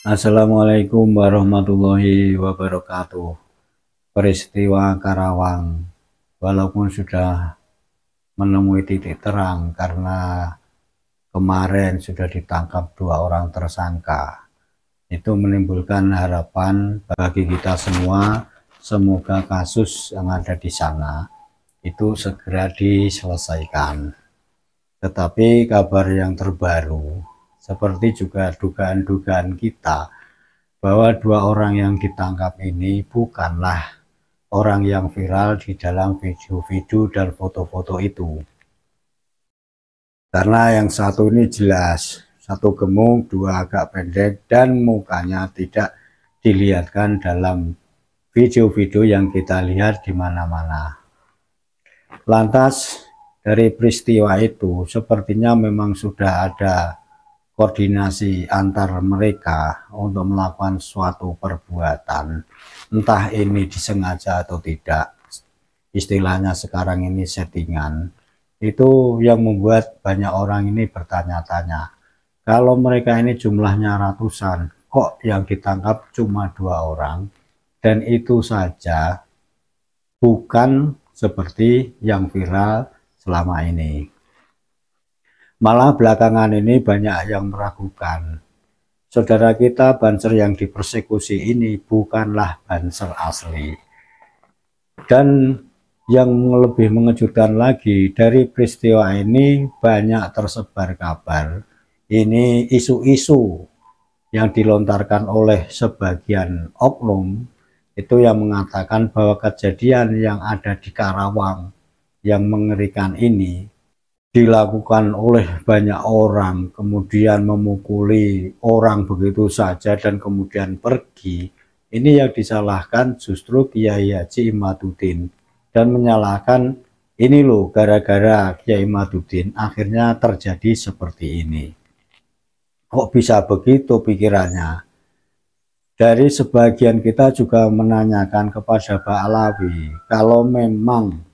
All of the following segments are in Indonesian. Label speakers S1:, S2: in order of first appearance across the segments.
S1: Assalamualaikum warahmatullahi wabarakatuh. Peristiwa Karawang, walaupun sudah menemui titik terang karena kemarin sudah ditangkap 2 orang tersangka, itu menimbulkan harapan bagi kita semua. Semoga kasus yang ada di sana itu segera diselesaikan. Tetapi kabar yang terbaru, seperti juga dugaan-dugaan kita, bahwa 2 orang yang ditangkap ini bukanlah orang yang viral di dalam video-video dan foto-foto itu. Karena yang satu ini jelas, satu gemuk, 2 agak pendek, dan mukanya tidak dilihatkan dalam video-video yang kita lihat di mana-mana. Lantas dari peristiwa itu sepertinya memang sudah ada koordinasi antar mereka untuk melakukan suatu perbuatan, entah ini disengaja atau tidak. Istilahnya sekarang ini settingan. Itu yang membuat banyak orang ini bertanya-tanya, kalau mereka ini jumlahnya ratusan, kok yang ditangkap cuma 2 orang, dan itu saja bukan seperti yang viral selama ini. Malah belakangan ini banyak yang meragukan, saudara kita Banser yang dipersekusi ini bukanlah Banser asli. Dan yang lebih mengejutkan lagi, dari peristiwa ini banyak tersebar kabar, ini isu-isu yang dilontarkan oleh sebagian oknum, itu yang mengatakan bahwa kejadian yang ada di Karawang yang mengerikan ini dilakukan oleh banyak orang, kemudian memukuli orang begitu saja dan kemudian pergi. Ini yang disalahkan justru Kiai Haji Imaduddin, dan menyalahkan ini loh, gara-gara Kiai Imaduddin akhirnya terjadi seperti ini. Kok bisa begitu pikirannya? Dari sebagian kita juga menanyakan kepada Pak Alawi, kalau memang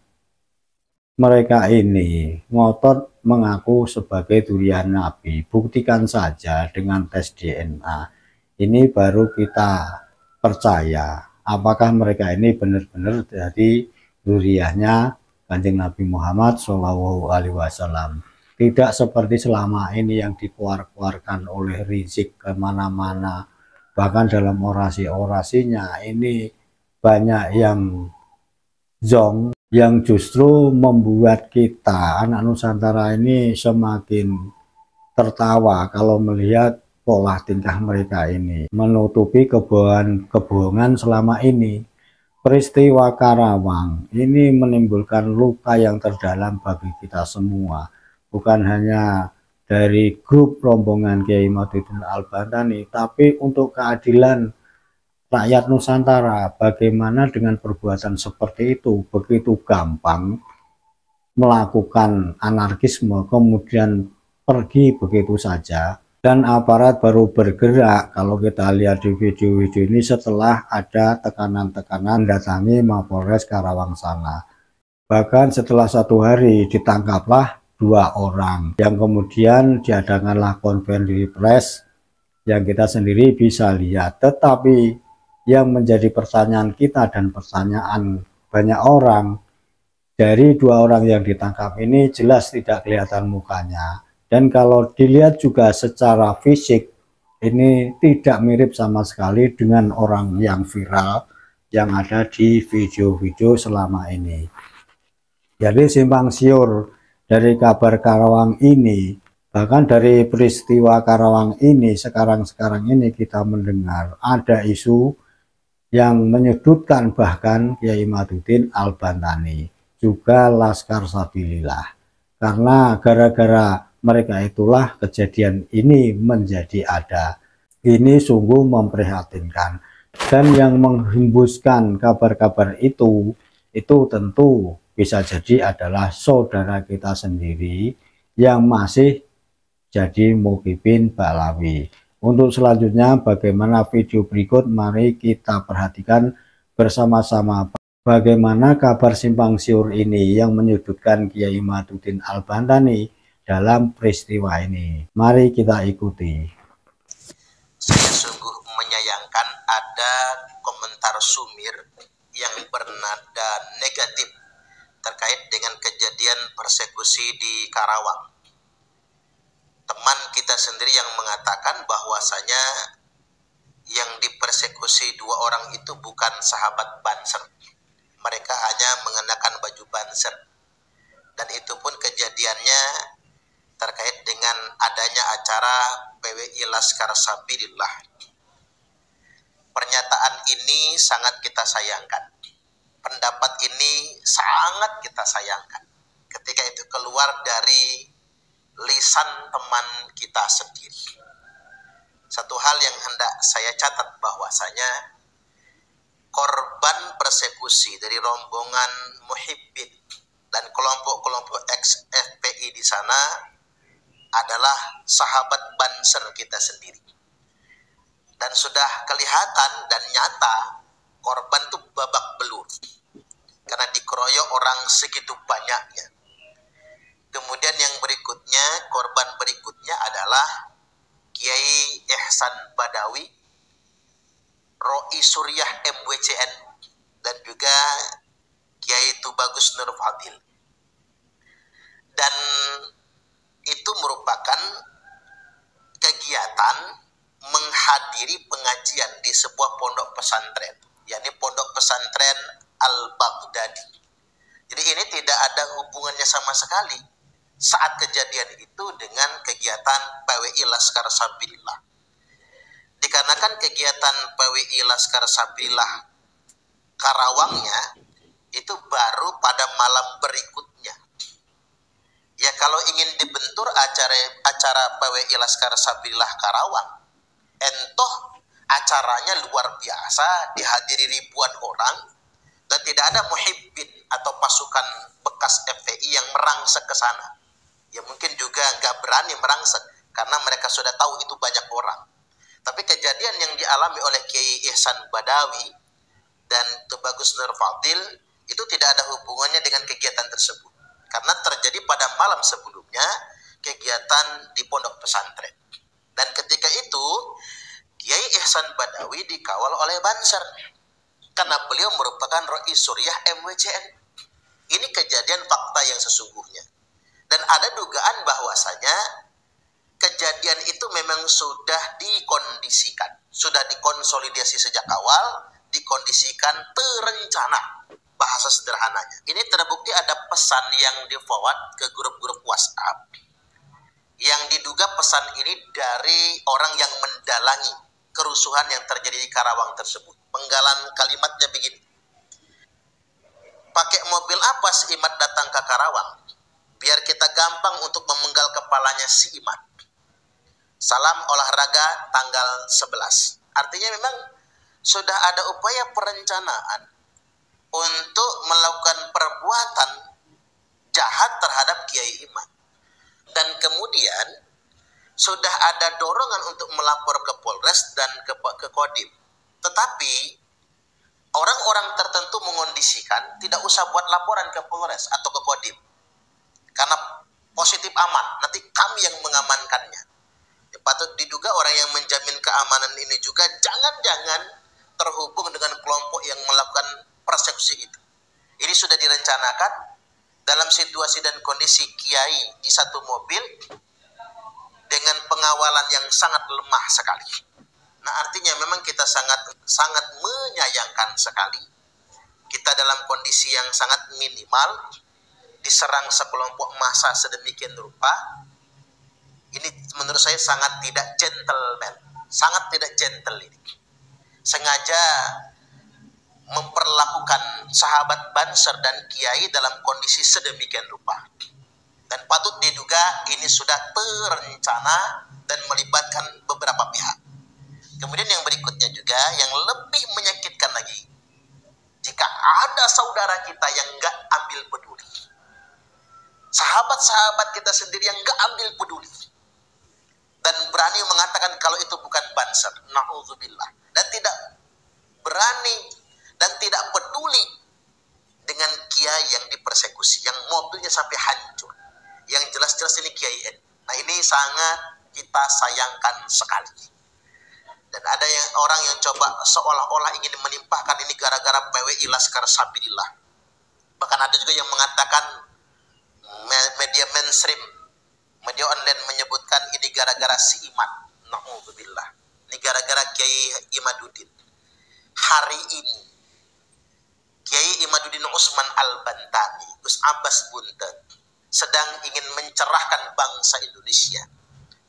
S1: mereka ini ngotot mengaku sebagai durian Nabi, buktikan saja dengan tes DNA. Ini baru kita percaya apakah mereka ini benar-benar dari duriannya Kanjeng Nabi Muhammad SAW. Tidak seperti selama ini yang dikeluarkan oleh Rizik kemana-mana, bahkan dalam orasi-orasinya ini banyak yang zong, yang justru membuat kita anak Nusantara ini semakin tertawa kalau melihat pola tingkah mereka ini menutupi kebohongan selama ini. Peristiwa Karawang ini menimbulkan luka yang terdalam bagi kita semua, bukan hanya dari grup rombongan Kiai Imaduddin Al-Bantani, tapi untuk keadilan rakyat Nusantara. Bagaimana dengan perbuatan seperti itu, begitu gampang melakukan anarkisme kemudian pergi begitu saja, dan aparat baru bergerak kalau kita lihat di video-video ini setelah ada tekanan-tekanan datangi Mapolres Karawang sana. Bahkan setelah 1 hari ditangkaplah 2 orang yang kemudian diadakanlah konferensi pers yang kita sendiri bisa lihat. Tetapi yang menjadi pertanyaan kita dan pertanyaan banyak orang, dari 2 orang yang ditangkap ini jelas tidak kelihatan mukanya, dan kalau dilihat juga secara fisik ini tidak mirip sama sekali dengan orang yang viral yang ada di video-video selama ini. Jadi simpang siur dari kabar Karawang ini, bahkan dari peristiwa Karawang ini, sekarang ini kita mendengar ada isu yang menyudutkan bahkan Kiai Imaduddin Al-Bantani, juga Laskar Sabilillah. Karena gara-gara mereka itulah kejadian ini menjadi ada. Ini sungguh memprihatinkan. Dan yang menghembuskan kabar-kabar itu tentu bisa jadi adalah saudara kita sendiri yang masih jadi Muhyiddin Ba'alawi. Untuk selanjutnya bagaimana video berikut, mari kita perhatikan bersama-sama. Bagaimana kabar simpang siur ini yang menyudutkan Kiai Maduddin Al-Bantani dalam peristiwa ini? Mari kita ikuti.
S2: Saya sungguh menyayangkan ada komentar sumir yang bernada negatif terkait dengan kejadian persekusi di Karawang. Teman kita sendiri yang mengatakan bahwasanya yang dipersekusi 2 orang itu bukan sahabat Banser. Mereka hanya mengenakan baju Banser. Dan itu pun kejadiannya terkait dengan adanya acara PWI Laskar Sabilillah. Pernyataan ini sangat kita sayangkan. Pendapat ini sangat kita sayangkan. Ketika itu keluar dari lisan teman kita sendiri. Satu hal yang hendak saya catat bahwasanya korban persekusi dari rombongan Muhibbin dan kelompok-kelompok ex-FPI di sana adalah sahabat Banser kita sendiri. Dan sudah kelihatan dan nyata korban itu babak belur karena dikeroyok orang segitu banyaknya. Kemudian yang berikutnya, korban berikutnya adalah Kiai Ihsan Badawi, Roi Suryah MWCN, dan juga Kiai Tubagus Nur Fadil. Dan itu merupakan kegiatan menghadiri pengajian di sebuah pondok pesantren, yakni Pondok Pesantren Al-Baghdadi. Jadi ini tidak ada hubungannya sama sekali saat kejadian itu dengan kegiatan PWI Laskar Sabilillah. Dikarenakan kegiatan PWI Laskar Sabilillah Karawangnya itu baru pada malam berikutnya. Ya kalau ingin dibentur acara PWI Laskar Sabilillah Karawang, entoh acaranya luar biasa, dihadiri ribuan orang, dan tidak ada muhibbin atau pasukan bekas FPI yang merangsek ke sana. Ya mungkin juga nggak berani merangsek karena mereka sudah tahu itu banyak orang. Tapi kejadian yang dialami oleh Kiai Ihsan Badawi dan Tubagus Nur Fadil itu tidak ada hubungannya dengan kegiatan tersebut. Karena terjadi pada malam sebelumnya kegiatan di pondok pesantren. Dan ketika itu Kiai Ihsan Badawi dikawal oleh Banser karena beliau merupakan Roi Suryah MWCN. Ini kejadian fakta yang sesungguhnya. Dan ada dugaan bahwasanya kejadian itu memang sudah dikondisikan, sudah dikonsolidasi sejak awal, dikondisikan terencana, bahasa sederhananya. Ini terbukti ada pesan yang di-forward ke grup-grup WhatsApp yang diduga pesan ini dari orang yang mendalangi kerusuhan yang terjadi di Karawang tersebut. Penggalan kalimatnya begini: pakai mobil apa si Imat datang ke Karawang? Biar kita gampang untuk memenggal kepalanya si Imat. Salam olahraga tanggal 11. Artinya memang sudah ada upaya perencanaan untuk melakukan perbuatan jahat terhadap Kiai Imat. Dan kemudian sudah ada dorongan untuk melapor ke Polres dan ke Kodim. Tetapi orang-orang tertentu mengondisikan tidak usah buat laporan ke Polres atau ke Kodim. Karena positif aman, nanti kami yang mengamankannya. Ya, patut diduga orang yang menjamin keamanan ini juga jangan-jangan terhubung dengan kelompok yang melakukan persekusi itu. Ini sudah direncanakan dalam situasi dan kondisi Kiai di satu mobil dengan pengawalan yang sangat lemah sekali. Nah, artinya memang kita sangat menyayangkan sekali. Kita dalam kondisi yang sangat minimal diserang sekelompok massa sedemikian rupa. Ini menurut saya sangat tidak gentleman, sangat tidak gentle ini. Sengaja memperlakukan sahabat Banser dan Kiai dalam kondisi sedemikian rupa. Dan patut diduga ini sudah terencana dan melibatkan beberapa pihak. Kemudian yang berikutnya juga yang lebih menyakitkan lagi, jika ada saudara kita yang nggak ambil peduli, sahabat-sahabat kita sendiri yang nggak ambil peduli dan berani mengatakan kalau itu bukan Banser, na'udzubillah, dan tidak berani dan tidak peduli dengan kiai yang dipersekusi, yang mobilnya sampai hancur, yang jelas-jelas ini kiai NU. Nah ini sangat kita sayangkan sekali. Dan ada yang orang yang coba seolah-olah ingin menimpahkan ini gara-gara PWI Laskar Sabilillah. Bahkan ada juga yang mengatakan media mainstream, media online menyebutkan ini gara-gara si Iman. Na'udzubillah. Ini gara-gara Kiai Imaduddin. Hari ini Kiai Imaduddin Usman Al-Bantani, Gus Abbas Buntet, sedang ingin mencerahkan bangsa Indonesia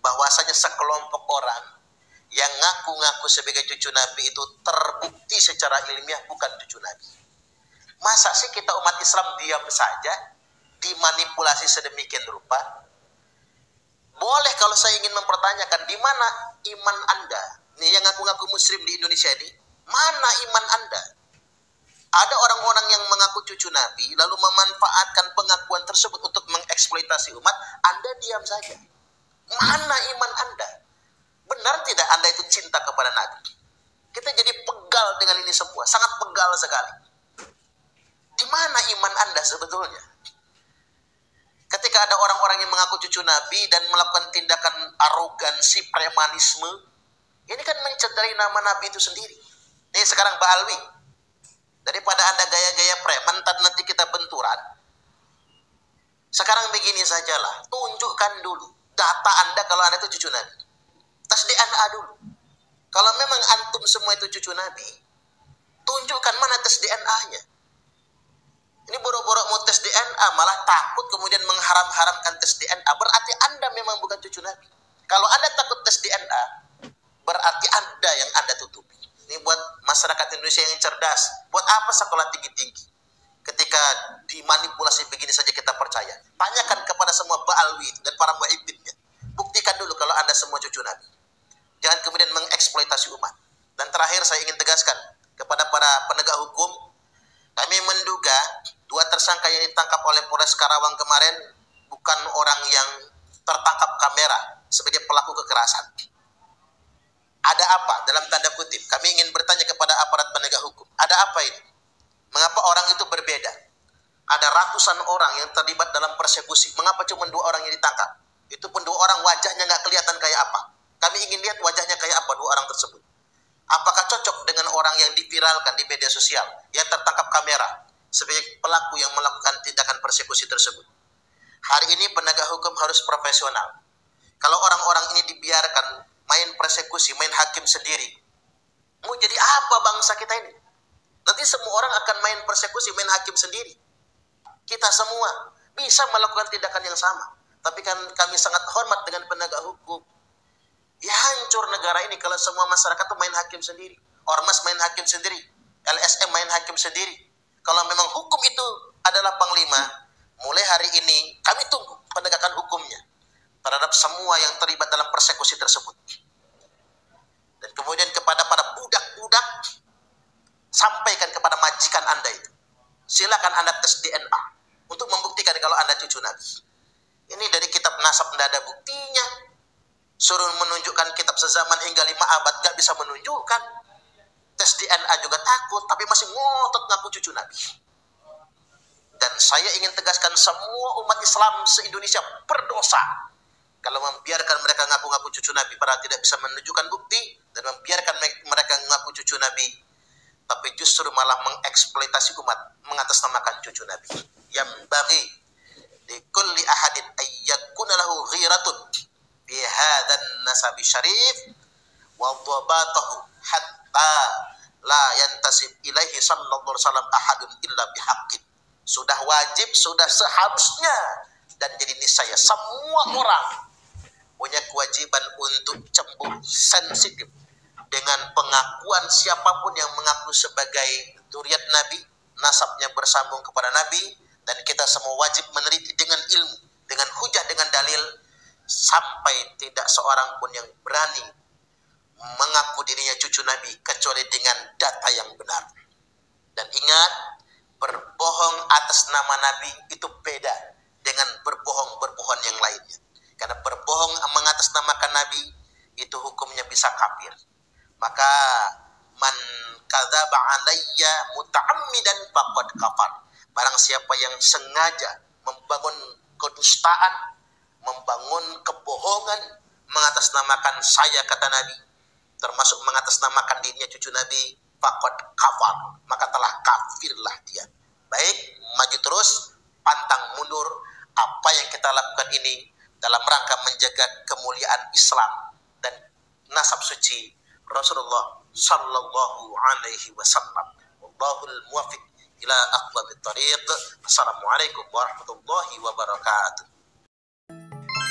S2: bahwasanya sekelompok orang yang ngaku-ngaku sebagai cucu Nabi itu terbukti secara ilmiah bukan cucu Nabi. Masa sih kita umat Islam diam saja, dimanipulasi sedemikian rupa? Boleh kalau saya ingin mempertanyakan, di mana iman Anda? Nih yang ngaku-ngaku muslim di Indonesia ini, mana iman Anda? Ada orang-orang yang mengaku cucu Nabi, lalu memanfaatkan pengakuan tersebut untuk mengeksploitasi umat, Anda diam saja. Mana iman Anda? Benar tidak Anda itu cinta kepada Nabi? Kita jadi pegal dengan ini semua, sangat pegal sekali. Di mana iman Anda sebetulnya? Ketika ada orang-orang yang mengaku cucu Nabi dan melakukan tindakan arogansi, premanisme, ini kan mencederai nama Nabi itu sendiri. Nih sekarang Mbak Alwi, daripada Anda gaya-gaya preman, nanti kita benturan. Sekarang begini sajalah, tunjukkan dulu data Anda kalau Anda itu cucu Nabi. Tes DNA dulu. Kalau memang antum semua itu cucu Nabi, tunjukkan mana tes DNA-nya. Ini boro-boro mau tes DNA, malah takut kemudian mengharam-haramkan tes DNA. Berarti Anda memang bukan cucu Nabi. Kalau Anda takut tes DNA, berarti Anda yang Anda tutupi. Ini buat masyarakat Indonesia yang cerdas. Buat apa sekolah tinggi-tinggi? Ketika dimanipulasi begini saja kita percaya. Tanyakan kepada semua Ba'alwi dan para mu'ibbidnya. Buktikan dulu kalau Anda semua cucu Nabi. Jangan kemudian mengeksploitasi umat. Dan terakhir saya ingin tegaskan kepada para penegak hukum, kami menduga 2 tersangka yang ditangkap oleh Polres Karawang kemarin bukan orang yang tertangkap kamera sebagai pelaku kekerasan. Ada apa? Dalam tanda kutip, kami ingin bertanya kepada aparat penegak hukum. Ada apa ini? Mengapa orang itu berbeda? Ada ratusan orang yang terlibat dalam persekusi. Mengapa cuma 2 orang yang ditangkap? Itu pun 2 orang wajahnya nggak kelihatan kayak apa. Kami ingin lihat wajahnya kayak apa 2 orang tersebut. Apakah cocok dengan orang yang diviralkan di media sosial, yang tertangkap kamera sebagai pelaku yang melakukan tindakan persekusi tersebut? Hari ini penegak hukum harus profesional. Kalau orang-orang ini dibiarkan main persekusi, main hakim sendiri, mau jadi apa bangsa kita ini? Nanti semua orang akan main persekusi, main hakim sendiri. Kita semua bisa melakukan tindakan yang sama. Tapi kan kami sangat hormat dengan penegak hukum. Ya hancur negara ini kalau semua masyarakat tuh main hakim sendiri. Ormas main hakim sendiri. LSM main hakim sendiri. Kalau memang hukum itu adalah panglima, mulai hari ini kami tunggu penegakan hukumnya terhadap semua yang terlibat dalam persekusi tersebut. Dan kemudian kepada para budak-budak, sampaikan kepada majikan Anda itu. Silakan Anda tes DNA untuk membuktikan kalau Anda cucu Nabi. Ini dari kitab nasab tidak ada buktinya. Suruh menunjukkan kitab sezaman hingga 5 abad gak bisa menunjukkan. Tes DNA juga takut, tapi masih ngotot ngaku cucu Nabi. Dan saya ingin tegaskan semua umat Islam se-Indonesia berdosa kalau membiarkan mereka ngaku-ngaku cucu Nabi padahal tidak bisa menunjukkan bukti, dan membiarkan mereka ngaku cucu Nabi tapi justru malah mengeksploitasi umat mengatasnamakan cucu Nabi. Yang bagi di kulli ahadin ayyakuna lahu ghiratun bi hadzal nasabi syarif wa dhabatahu hatta la yantasib ilaihi sallallahu alaihi wasallam ahadun illa bihaqqin. Sudah wajib, sudah seharusnya dan jadi niscaya semua orang punya kewajiban untuk cemburu, sensitif dengan pengakuan siapapun yang mengaku sebagai zuriat Nabi, nasabnya bersambung kepada Nabi, dan kita semua wajib meneliti dengan ilmu, dengan hujah, dengan dalil, sampai tidak seorang pun yang berani mengaku dirinya cucu Nabi kecuali dengan data yang benar. Dan ingat, berbohong atas nama Nabi itu beda dengan berbohong yang lainnya. Karena berbohong mengatasnamakan Nabi itu hukumnya bisa kafir. Maka man kadzaba alayya muta'ammidan faqad kafar. Barang siapa yang sengaja membangun kedustaan, membangun kebohongan, mengatasnamakan saya, kata Nabi, termasuk mengatasnamakan dirinya cucu Nabi, faqad kafar, maka telah kafirlah dia. Baik, maju terus, pantang mundur. Apa yang kita lakukan ini dalam rangka menjaga kemuliaan Islam dan nasab suci Rasulullah sallallahu alaihi wasallam. Wallahul muwaffiq ila aqwamit thariq. Assalamualaikum warahmatullahi wabarakatuh.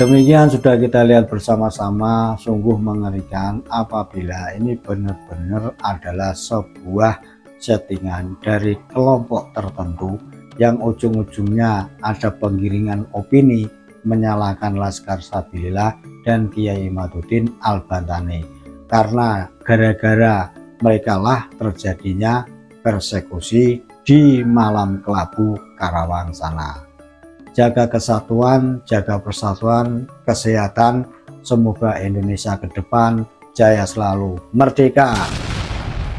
S1: Demikian sudah kita lihat bersama-sama, sungguh mengerikan apabila ini benar-benar adalah sebuah settingan dari kelompok tertentu yang ujung-ujungnya ada penggiringan opini menyalahkan Laskar Sabilillah dan Kiai Imaduddin Al-Bantani, karena gara-gara mereka lah terjadinya persekusi di Malam Kelabu Karawang sana. Jaga kesatuan, jaga persatuan, kesehatan, semoga Indonesia ke depan jaya selalu, merdeka.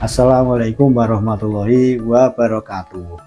S1: Assalamualaikum warahmatullahi wabarakatuh.